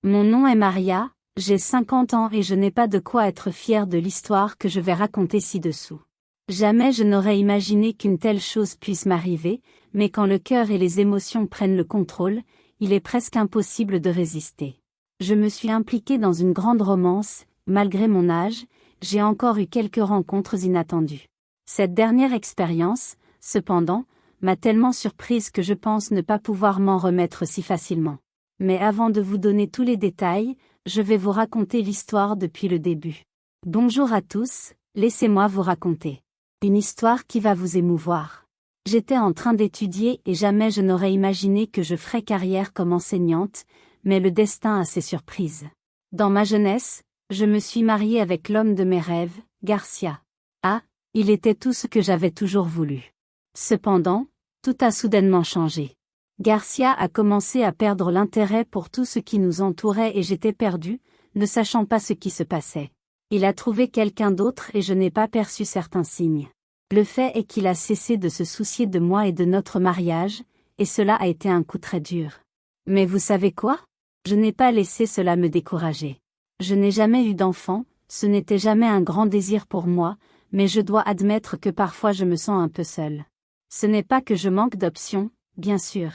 Mon nom est Maria, j'ai 50 ans et je n'ai pas de quoi être fière de l'histoire que je vais raconter ci-dessous. Jamais je n'aurais imaginé qu'une telle chose puisse m'arriver, mais quand le cœur et les émotions prennent le contrôle, il est presque impossible de résister. Je me suis impliquée dans une grande romance, malgré mon âge, j'ai encore eu quelques rencontres inattendues. Cette dernière expérience, cependant, m'a tellement surprise que je pense ne pas pouvoir m'en remettre si facilement. Mais avant de vous donner tous les détails, je vais vous raconter l'histoire depuis le début. Bonjour à tous, laissez-moi vous raconter une histoire qui va vous émouvoir. J'étais en train d'étudier et jamais je n'aurais imaginé que je ferais carrière comme enseignante, mais le destin a ses surprises. Dans ma jeunesse, je me suis mariée avec l'homme de mes rêves, Garcia. Ah, il était tout ce que j'avais toujours voulu. Cependant, tout a soudainement changé. Garcia a commencé à perdre l'intérêt pour tout ce qui nous entourait et j'étais perdue, ne sachant pas ce qui se passait. Il a trouvé quelqu'un d'autre et je n'ai pas perçu certains signes. Le fait est qu'il a cessé de se soucier de moi et de notre mariage, et cela a été un coup très dur. Mais vous savez quoi? Je n'ai pas laissé cela me décourager. Je n'ai jamais eu d'enfant, ce n'était jamais un grand désir pour moi, mais je dois admettre que parfois je me sens un peu seule. Ce n'est pas que je manque d'options, bien sûr.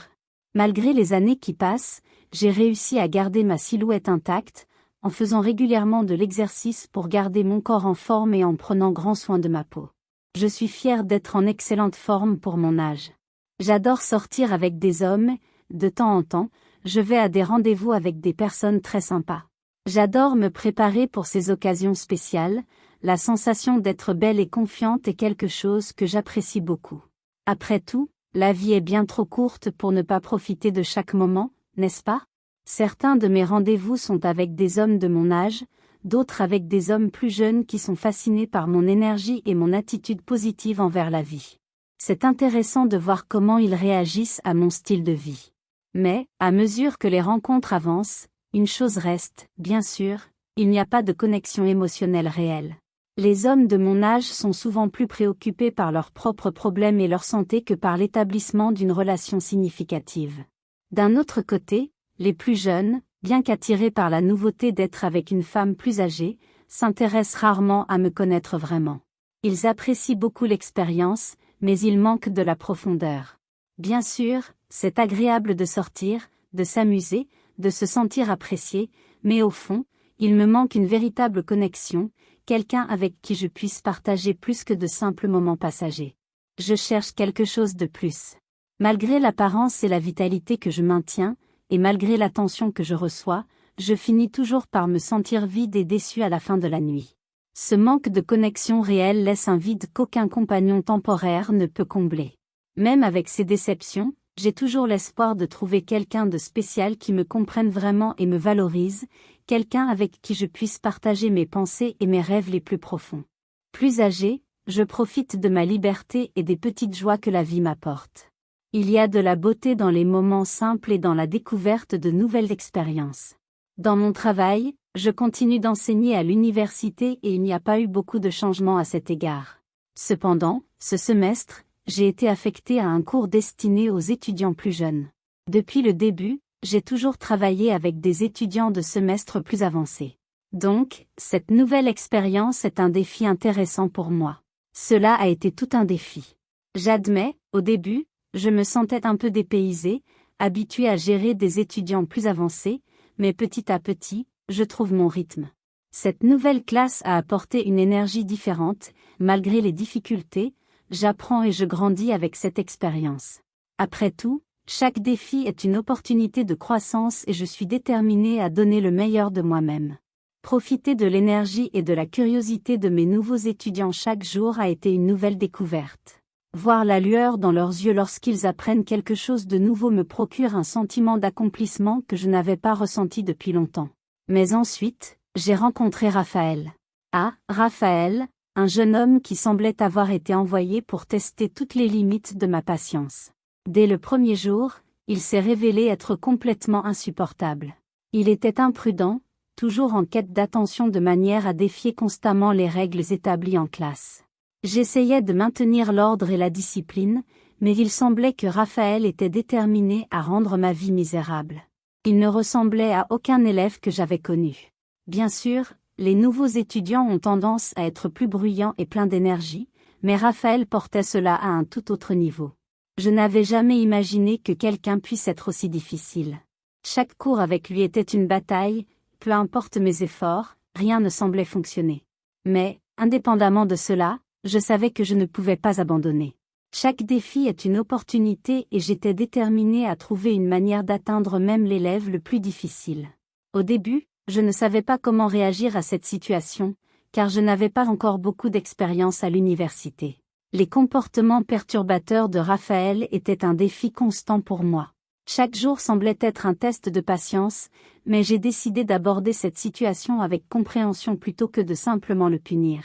Malgré les années qui passent, j'ai réussi à garder ma silhouette intacte, en faisant régulièrement de l'exercice pour garder mon corps en forme et en prenant grand soin de ma peau. Je suis fière d'être en excellente forme pour mon âge. J'adore sortir avec des hommes, de temps en temps, je vais à des rendez-vous avec des personnes très sympas. J'adore me préparer pour ces occasions spéciales, la sensation d'être belle et confiante est quelque chose que j'apprécie beaucoup. Après tout, la vie est bien trop courte pour ne pas profiter de chaque moment, n'est-ce pas? Certains de mes rendez-vous sont avec des hommes de mon âge, d'autres avec des hommes plus jeunes qui sont fascinés par mon énergie et mon attitude positive envers la vie. C'est intéressant de voir comment ils réagissent à mon style de vie. Mais, à mesure que les rencontres avancent, une chose reste, bien sûr, il n'y a pas de connexion émotionnelle réelle. Les hommes de mon âge sont souvent plus préoccupés par leurs propres problèmes et leur santé que par l'établissement d'une relation significative. D'un autre côté, les plus jeunes, bien qu'attirés par la nouveauté d'être avec une femme plus âgée, s'intéressent rarement à me connaître vraiment. Ils apprécient beaucoup l'expérience, mais ils manquent de la profondeur. Bien sûr, c'est agréable de sortir, de s'amuser, de se sentir apprécié, mais au fond, il me manque une véritable connexion, quelqu'un avec qui je puisse partager plus que de simples moments passagers. Je cherche quelque chose de plus. Malgré l'apparence et la vitalité que je maintiens, et malgré l'attention que je reçois, je finis toujours par me sentir vide et déçu à la fin de la nuit. Ce manque de connexion réelle laisse un vide qu'aucun compagnon temporaire ne peut combler. Même avec ces déceptions, j'ai toujours l'espoir de trouver quelqu'un de spécial qui me comprenne vraiment et me valorise, quelqu'un avec qui je puisse partager mes pensées et mes rêves les plus profonds. Plus âgé, je profite de ma liberté et des petites joies que la vie m'apporte. Il y a de la beauté dans les moments simples et dans la découverte de nouvelles expériences. Dans mon travail, je continue d'enseigner à l'université et il n'y a pas eu beaucoup de changements à cet égard. Cependant, ce semestre, j'ai été affectée à un cours destiné aux étudiants plus jeunes. Depuis le début, j'ai toujours travaillé avec des étudiants de semestre plus avancés. Donc, cette nouvelle expérience est un défi intéressant pour moi. Cela a été tout un défi. J'admets, au début, je me sentais un peu dépaysée, habituée à gérer des étudiants plus avancés, mais petit à petit, je trouve mon rythme. Cette nouvelle classe a apporté une énergie différente, malgré les difficultés, j'apprends et je grandis avec cette expérience. Après tout, chaque défi est une opportunité de croissance et je suis déterminée à donner le meilleur de moi-même. Profiter de l'énergie et de la curiosité de mes nouveaux étudiants chaque jour a été une nouvelle découverte. Voir la lueur dans leurs yeux lorsqu'ils apprennent quelque chose de nouveau me procure un sentiment d'accomplissement que je n'avais pas ressenti depuis longtemps. Mais ensuite, j'ai rencontré Raphaël. Ah, Raphaël, un jeune homme qui semblait avoir été envoyé pour tester toutes les limites de ma patience. Dès le premier jour, il s'est révélé être complètement insupportable. Il était imprudent, toujours en quête d'attention de manière à défier constamment les règles établies en classe. J'essayais de maintenir l'ordre et la discipline, mais il semblait que Raphaël était déterminé à rendre ma vie misérable. Il ne ressemblait à aucun élève que j'avais connu. Bien sûr, les nouveaux étudiants ont tendance à être plus bruyants et pleins d'énergie, mais Raphaël portait cela à un tout autre niveau. Je n'avais jamais imaginé que quelqu'un puisse être aussi difficile. Chaque cours avec lui était une bataille, peu importe mes efforts, rien ne semblait fonctionner. Mais, indépendamment de cela, je savais que je ne pouvais pas abandonner. Chaque défi est une opportunité et j'étais déterminée à trouver une manière d'atteindre même l'élève le plus difficile. Au début, je ne savais pas comment réagir à cette situation, car je n'avais pas encore beaucoup d'expérience à l'université. Les comportements perturbateurs de Raphaël étaient un défi constant pour moi. Chaque jour semblait être un test de patience, mais j'ai décidé d'aborder cette situation avec compréhension plutôt que de simplement le punir.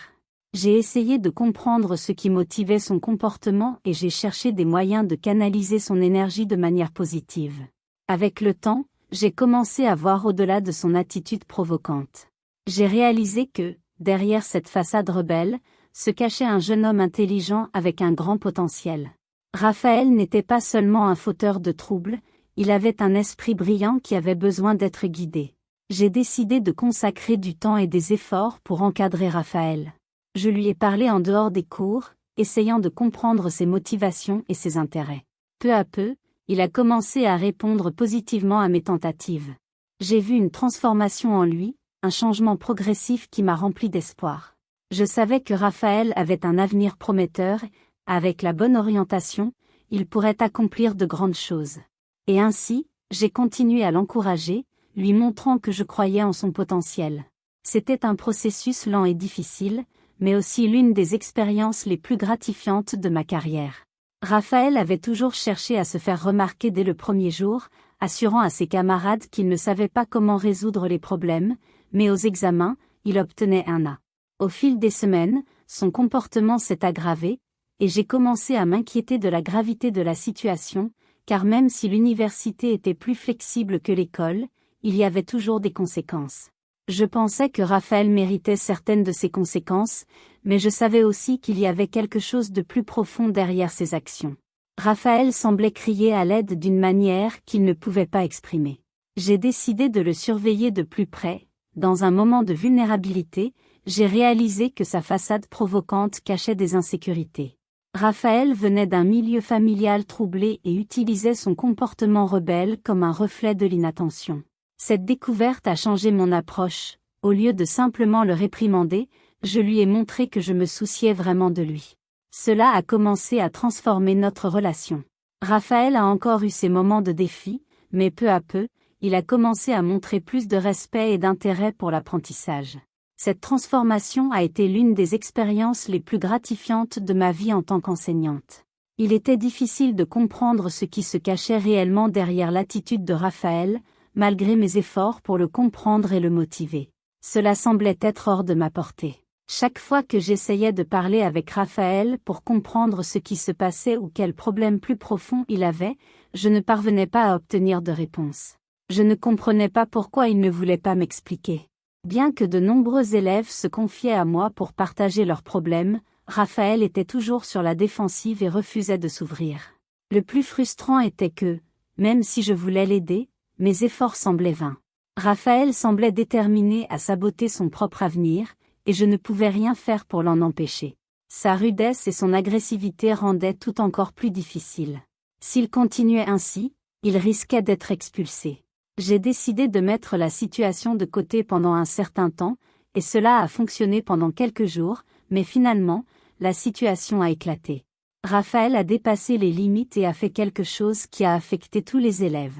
J'ai essayé de comprendre ce qui motivait son comportement et j'ai cherché des moyens de canaliser son énergie de manière positive. Avec le temps, j'ai commencé à voir au-delà de son attitude provocante. J'ai réalisé que, derrière cette façade rebelle, se cachait un jeune homme intelligent avec un grand potentiel. Raphaël n'était pas seulement un fauteur de troubles, il avait un esprit brillant qui avait besoin d'être guidé. J'ai décidé de consacrer du temps et des efforts pour encadrer Raphaël. Je lui ai parlé en dehors des cours, essayant de comprendre ses motivations et ses intérêts. Peu à peu, il a commencé à répondre positivement à mes tentatives. J'ai vu une transformation en lui, un changement progressif qui m'a rempli d'espoir. Je savais que Raphaël avait un avenir prometteur, avec la bonne orientation, il pourrait accomplir de grandes choses. Et ainsi, j'ai continué à l'encourager, lui montrant que je croyais en son potentiel. C'était un processus lent et difficile, mais aussi l'une des expériences les plus gratifiantes de ma carrière. Raphaël avait toujours cherché à se faire remarquer dès le premier jour, assurant à ses camarades qu'il ne savait pas comment résoudre les problèmes, mais aux examens, il obtenait un A. Au fil des semaines, son comportement s'est aggravé, et j'ai commencé à m'inquiéter de la gravité de la situation, car même si l'université était plus flexible que l'école, il y avait toujours des conséquences. Je pensais que Raphaël méritait certaines de ces conséquences, mais je savais aussi qu'il y avait quelque chose de plus profond derrière ses actions. Raphaël semblait crier à l'aide d'une manière qu'il ne pouvait pas exprimer. J'ai décidé de le surveiller de plus près. Dans un moment de vulnérabilité, j'ai réalisé que sa façade provocante cachait des insécurités. Raphaël venait d'un milieu familial troublé et utilisait son comportement rebelle comme un reflet de l'inattention. Cette découverte a changé mon approche. Au lieu de simplement le réprimander, je lui ai montré que je me souciais vraiment de lui. Cela a commencé à transformer notre relation. Raphaël a encore eu ses moments de défi, mais peu à peu, il a commencé à montrer plus de respect et d'intérêt pour l'apprentissage. Cette transformation a été l'une des expériences les plus gratifiantes de ma vie en tant qu'enseignante. Il était difficile de comprendre ce qui se cachait réellement derrière l'attitude de Raphaël, malgré mes efforts pour le comprendre et le motiver. Cela semblait être hors de ma portée. Chaque fois que j'essayais de parler avec Raphaël pour comprendre ce qui se passait ou quel problème plus profond il avait, je ne parvenais pas à obtenir de réponse. Je ne comprenais pas pourquoi il ne voulait pas m'expliquer. Bien que de nombreux élèves se confiaient à moi pour partager leurs problèmes, Raphaël était toujours sur la défensive et refusait de s'ouvrir. Le plus frustrant était que, même si je voulais l'aider, mes efforts semblaient vains. Raphaël semblait déterminé à saboter son propre avenir, et je ne pouvais rien faire pour l'en empêcher. Sa rudesse et son agressivité rendaient tout encore plus difficile. S'il continuait ainsi, il risquait d'être expulsé. J'ai décidé de mettre la situation de côté pendant un certain temps, et cela a fonctionné pendant quelques jours, mais finalement, la situation a éclaté. Raphaël a dépassé les limites et a fait quelque chose qui a affecté tous les élèves.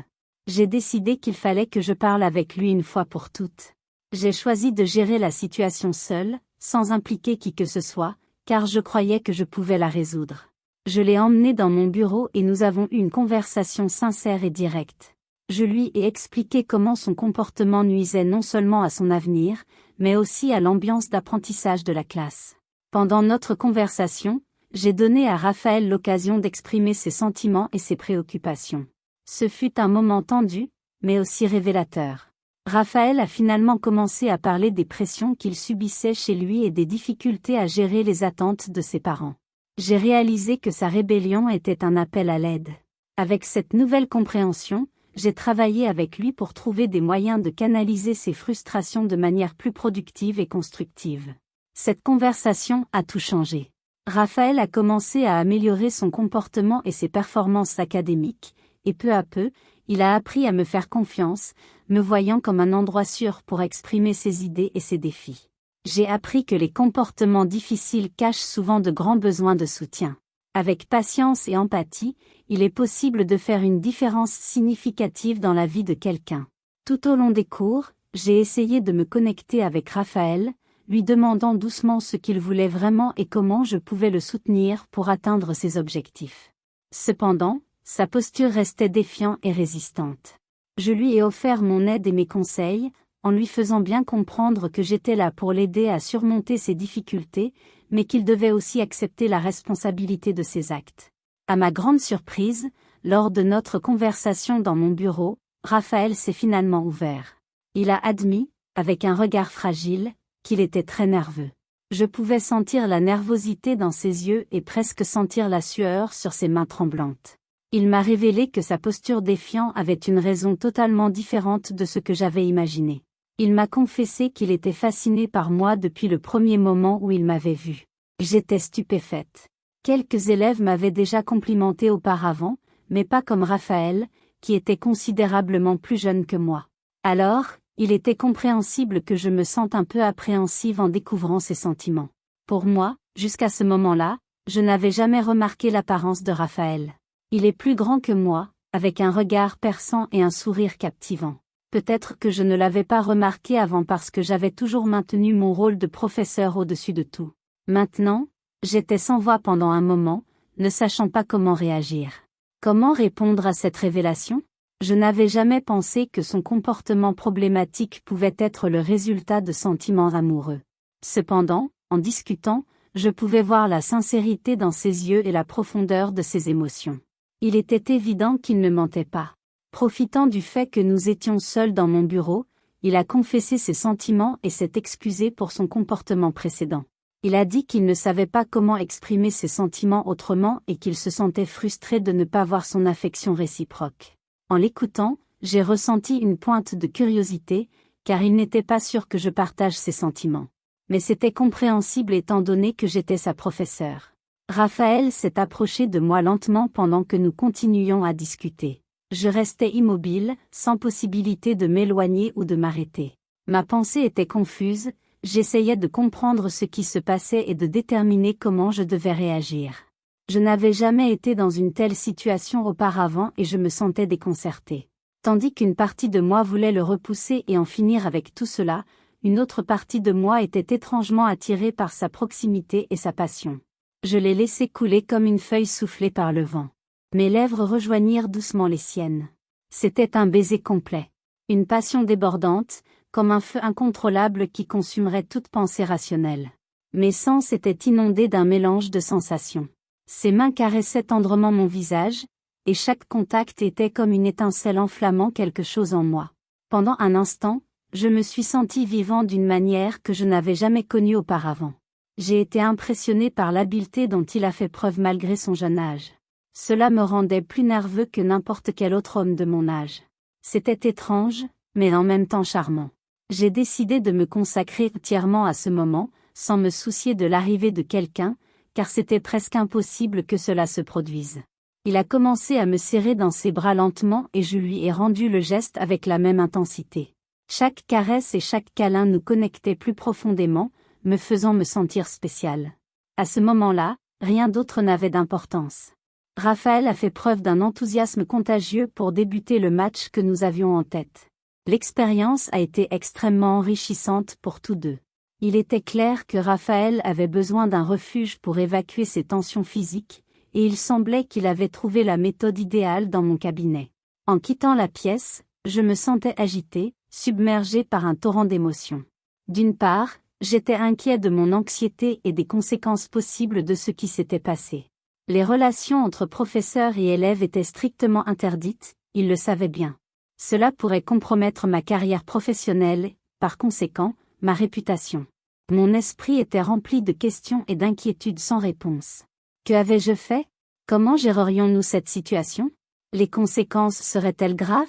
J'ai décidé qu'il fallait que je parle avec lui une fois pour toutes. J'ai choisi de gérer la situation seule, sans impliquer qui que ce soit, car je croyais que je pouvais la résoudre. Je l'ai emmené dans mon bureau et nous avons eu une conversation sincère et directe. Je lui ai expliqué comment son comportement nuisait non seulement à son avenir, mais aussi à l'ambiance d'apprentissage de la classe. Pendant notre conversation, j'ai donné à Raphaël l'occasion d'exprimer ses sentiments et ses préoccupations. Ce fut un moment tendu, mais aussi révélateur. Raphaël a finalement commencé à parler des pressions qu'il subissait chez lui et des difficultés à gérer les attentes de ses parents. J'ai réalisé que sa rébellion était un appel à l'aide. Avec cette nouvelle compréhension, j'ai travaillé avec lui pour trouver des moyens de canaliser ses frustrations de manière plus productive et constructive. Cette conversation a tout changé. Raphaël a commencé à améliorer son comportement et ses performances académiques, et peu à peu, il a appris à me faire confiance, me voyant comme un endroit sûr pour exprimer ses idées et ses défis. J'ai appris que les comportements difficiles cachent souvent de grands besoins de soutien. Avec patience et empathie, il est possible de faire une différence significative dans la vie de quelqu'un. Tout au long des cours, j'ai essayé de me connecter avec Raphaël, lui demandant doucement ce qu'il voulait vraiment et comment je pouvais le soutenir pour atteindre ses objectifs. Cependant, sa posture restait défiante et résistante. Je lui ai offert mon aide et mes conseils, en lui faisant bien comprendre que j'étais là pour l'aider à surmonter ses difficultés, mais qu'il devait aussi accepter la responsabilité de ses actes. À ma grande surprise, lors de notre conversation dans mon bureau, Raphaël s'est finalement ouvert. Il a admis, avec un regard fragile, qu'il était très nerveux. Je pouvais sentir la nervosité dans ses yeux et presque sentir la sueur sur ses mains tremblantes. Il m'a révélé que sa posture défiante avait une raison totalement différente de ce que j'avais imaginé. Il m'a confessé qu'il était fasciné par moi depuis le premier moment où il m'avait vue. J'étais stupéfaite. Quelques élèves m'avaient déjà complimenté auparavant, mais pas comme Raphaël, qui était considérablement plus jeune que moi. Alors, il était compréhensible que je me sente un peu appréhensive en découvrant ses sentiments. Pour moi, jusqu'à ce moment-là, je n'avais jamais remarqué l'apparence de Raphaël. Il est plus grand que moi, avec un regard perçant et un sourire captivant. Peut-être que je ne l'avais pas remarqué avant parce que j'avais toujours maintenu mon rôle de professeur au-dessus de tout. Maintenant, j'étais sans voix pendant un moment, ne sachant pas comment réagir. Comment répondre à cette révélation ? Je n'avais jamais pensé que son comportement problématique pouvait être le résultat de sentiments amoureux. Cependant, en discutant, je pouvais voir la sincérité dans ses yeux et la profondeur de ses émotions. Il était évident qu'il ne mentait pas. Profitant du fait que nous étions seuls dans mon bureau, il a confessé ses sentiments et s'est excusé pour son comportement précédent. Il a dit qu'il ne savait pas comment exprimer ses sentiments autrement et qu'il se sentait frustré de ne pas voir son affection réciproque. En l'écoutant, j'ai ressenti une pointe de curiosité, car il n'était pas sûr que je partage ses sentiments. Mais c'était compréhensible étant donné que j'étais sa professeure. Raphaël s'est approché de moi lentement pendant que nous continuions à discuter. Je restais immobile, sans possibilité de m'éloigner ou de m'arrêter. Ma pensée était confuse, j'essayais de comprendre ce qui se passait et de déterminer comment je devais réagir. Je n'avais jamais été dans une telle situation auparavant et je me sentais déconcertée. Tandis qu'une partie de moi voulait le repousser et en finir avec tout cela, une autre partie de moi était étrangement attirée par sa proximité et sa passion. Je l'ai laissé couler comme une feuille soufflée par le vent. Mes lèvres rejoignirent doucement les siennes. C'était un baiser complet. Une passion débordante, comme un feu incontrôlable qui consumerait toute pensée rationnelle. Mes sens étaient inondés d'un mélange de sensations. Ses mains caressaient tendrement mon visage, et chaque contact était comme une étincelle enflammant quelque chose en moi. Pendant un instant, je me suis sentie vivant d'une manière que je n'avais jamais connue auparavant. J'ai été impressionnée par l'habileté dont il a fait preuve malgré son jeune âge. Cela me rendait plus nerveux que n'importe quel autre homme de mon âge. C'était étrange, mais en même temps charmant. J'ai décidé de me consacrer entièrement à ce moment, sans me soucier de l'arrivée de quelqu'un, car c'était presque impossible que cela se produise. Il a commencé à me serrer dans ses bras lentement et je lui ai rendu le geste avec la même intensité. Chaque caresse et chaque câlin nous connectaient plus profondément, me faisant me sentir spéciale. À ce moment-là, rien d'autre n'avait d'importance. Raphaël a fait preuve d'un enthousiasme contagieux pour débuter le match que nous avions en tête. L'expérience a été extrêmement enrichissante pour tous deux. Il était clair que Raphaël avait besoin d'un refuge pour évacuer ses tensions physiques, et il semblait qu'il avait trouvé la méthode idéale dans mon cabinet. En quittant la pièce, je me sentais agitée, submergée par un torrent d'émotions. D'une part, j'étais inquiet de mon anxiété et des conséquences possibles de ce qui s'était passé. Les relations entre professeurs et élèves étaient strictement interdites, il le savait bien. Cela pourrait compromettre ma carrière professionnelle, par conséquent, ma réputation. Mon esprit était rempli de questions et d'inquiétudes sans réponse. Que avais-je fait ? Comment gérerions-nous cette situation ? Les conséquences seraient-elles graves ?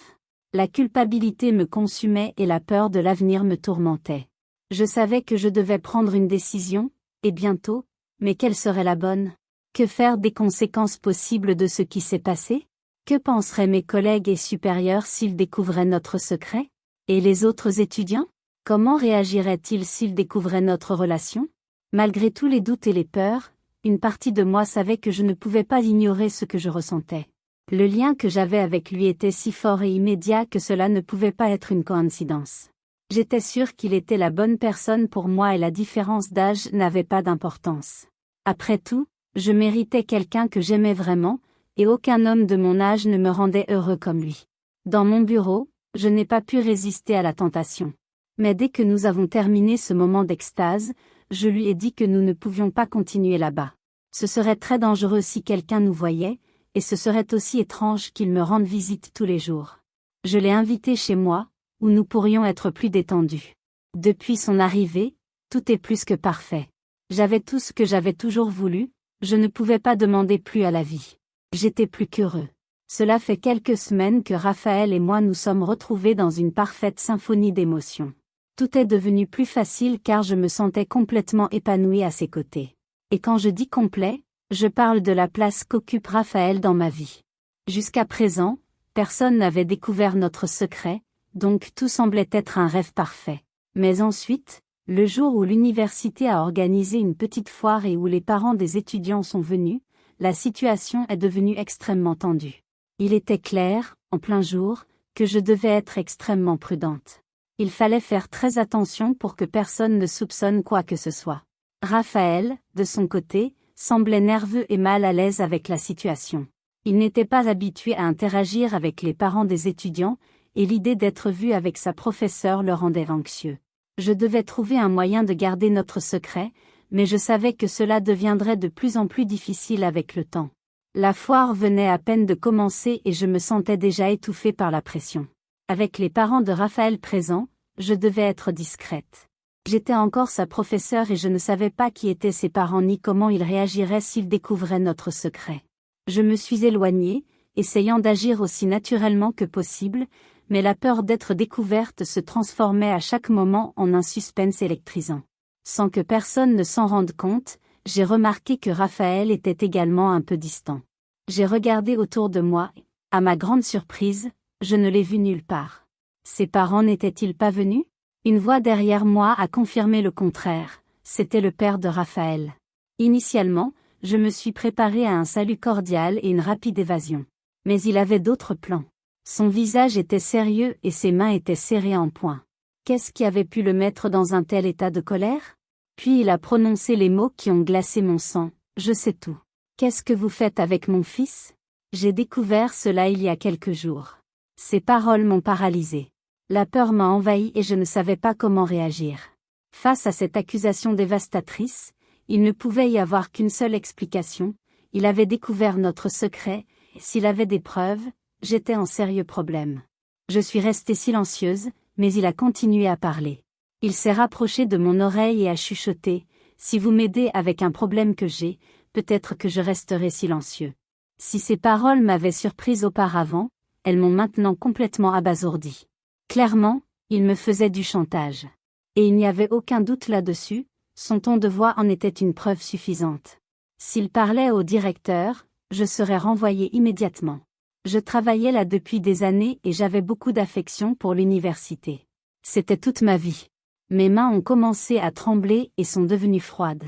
La culpabilité me consumait et la peur de l'avenir me tourmentait. Je savais que je devais prendre une décision, et bientôt, mais quelle serait la bonne? Que faire des conséquences possibles de ce qui s'est passé? Que penseraient mes collègues et supérieurs s'ils découvraient notre secret? Et les autres étudiants? Comment réagiraient-ils s'ils découvraient notre relation? Malgré tous les doutes et les peurs, une partie de moi savait que je ne pouvais pas ignorer ce que je ressentais. Le lien que j'avais avec lui était si fort et immédiat que cela ne pouvait pas être une coïncidence. J'étais sûre qu'il était la bonne personne pour moi et la différence d'âge n'avait pas d'importance. Après tout, je méritais quelqu'un que j'aimais vraiment, et aucun homme de mon âge ne me rendait heureux comme lui. Dans mon bureau, je n'ai pas pu résister à la tentation. Mais dès que nous avons terminé ce moment d'extase, je lui ai dit que nous ne pouvions pas continuer là-bas. Ce serait très dangereux si quelqu'un nous voyait, et ce serait aussi étrange qu'il me rende visite tous les jours. Je l'ai invité chez moi, où nous pourrions être plus détendus. Depuis son arrivée, tout est plus que parfait. J'avais tout ce que j'avais toujours voulu, je ne pouvais pas demander plus à la vie. J'étais plus qu'heureux. Cela fait quelques semaines que Raphaël et moi nous sommes retrouvés dans une parfaite symphonie d'émotions. Tout est devenu plus facile car je me sentais complètement épanouie à ses côtés. Et quand je dis complet, je parle de la place qu'occupe Raphaël dans ma vie. Jusqu'à présent, personne n'avait découvert notre secret, donc tout semblait être un rêve parfait. Mais ensuite, le jour où l'université a organisé une petite foire et où les parents des étudiants sont venus, la situation est devenue extrêmement tendue. Il était clair, en plein jour, que je devais être extrêmement prudente. Il fallait faire très attention pour que personne ne soupçonne quoi que ce soit. Raphaël, de son côté, semblait nerveux et mal à l'aise avec la situation. Il n'était pas habitué à interagir avec les parents des étudiants, et l'idée d'être vu avec sa professeure le rendait anxieux. Je devais trouver un moyen de garder notre secret, mais je savais que cela deviendrait de plus en plus difficile avec le temps. La foire venait à peine de commencer et je me sentais déjà étouffée par la pression. Avec les parents de Raphaël présents, je devais être discrète. J'étais encore sa professeure et je ne savais pas qui étaient ses parents ni comment ils réagiraient s'ils découvraient notre secret. Je me suis éloignée, essayant d'agir aussi naturellement que possible, mais la peur d'être découverte se transformait à chaque moment en un suspense électrisant. Sans que personne ne s'en rende compte, j'ai remarqué que Raphaël était également un peu distant. J'ai regardé autour de moi, et, à ma grande surprise, je ne l'ai vu nulle part. Ses parents n'étaient-ils pas venus? Une voix derrière moi a confirmé le contraire, c'était le père de Raphaël. Initialement, je me suis préparée à un salut cordial et une rapide évasion. Mais il avait d'autres plans. Son visage était sérieux et ses mains étaient serrées en poing. Qu'est-ce qui avait pu le mettre dans un tel état de colère? Puis il a prononcé les mots qui ont glacé mon sang, « Je sais tout. Qu'est-ce que vous faites avec mon fils? » J'ai découvert cela il y a quelques jours. Ces paroles m'ont paralysée. La peur m'a envahie et je ne savais pas comment réagir. Face à cette accusation dévastatrice, il ne pouvait y avoir qu'une seule explication, il avait découvert notre secret, et s'il avait des preuves, j'étais en sérieux problème. Je suis restée silencieuse, mais il a continué à parler. Il s'est rapproché de mon oreille et a chuchoté, « Si vous m'aidez avec un problème que j'ai, peut-être que je resterai silencieux. » Si ces paroles m'avaient surprise auparavant, elles m'ont maintenant complètement abasourdie. Clairement, il me faisait du chantage. Et il n'y avait aucun doute là-dessus, son ton de voix en était une preuve suffisante. S'il parlait au directeur, je serais renvoyée immédiatement. Je travaillais là depuis des années et j'avais beaucoup d'affection pour l'université. C'était toute ma vie. Mes mains ont commencé à trembler et sont devenues froides.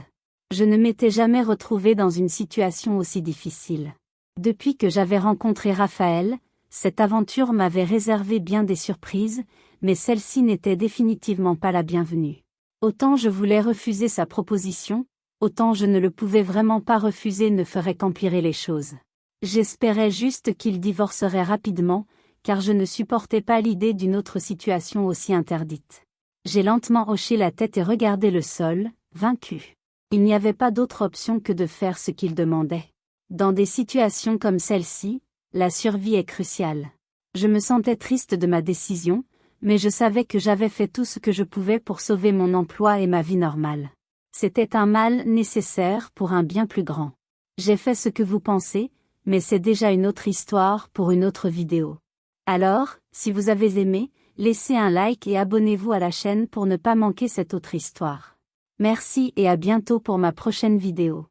Je ne m'étais jamais retrouvée dans une situation aussi difficile. Depuis que j'avais rencontré Raphaël, cette aventure m'avait réservé bien des surprises, mais celle-ci n'était définitivement pas la bienvenue. Autant je voulais refuser sa proposition, autant je ne le pouvais vraiment pas refuser ne ferait qu'empirer les choses. J'espérais juste qu'il divorcerait rapidement, car je ne supportais pas l'idée d'une autre situation aussi interdite. J'ai lentement hoché la tête et regardé le sol, vaincu. Il n'y avait pas d'autre option que de faire ce qu'il demandait. Dans des situations comme celle-ci, la survie est cruciale. Je me sentais triste de ma décision, mais je savais que j'avais fait tout ce que je pouvais pour sauver mon emploi et ma vie normale. C'était un mal nécessaire pour un bien plus grand. J'ai fait ce que vous pensez, mais c'est déjà une autre histoire pour une autre vidéo. Alors, si vous avez aimé, laissez un like et abonnez-vous à la chaîne pour ne pas manquer cette autre histoire. Merci et à bientôt pour ma prochaine vidéo.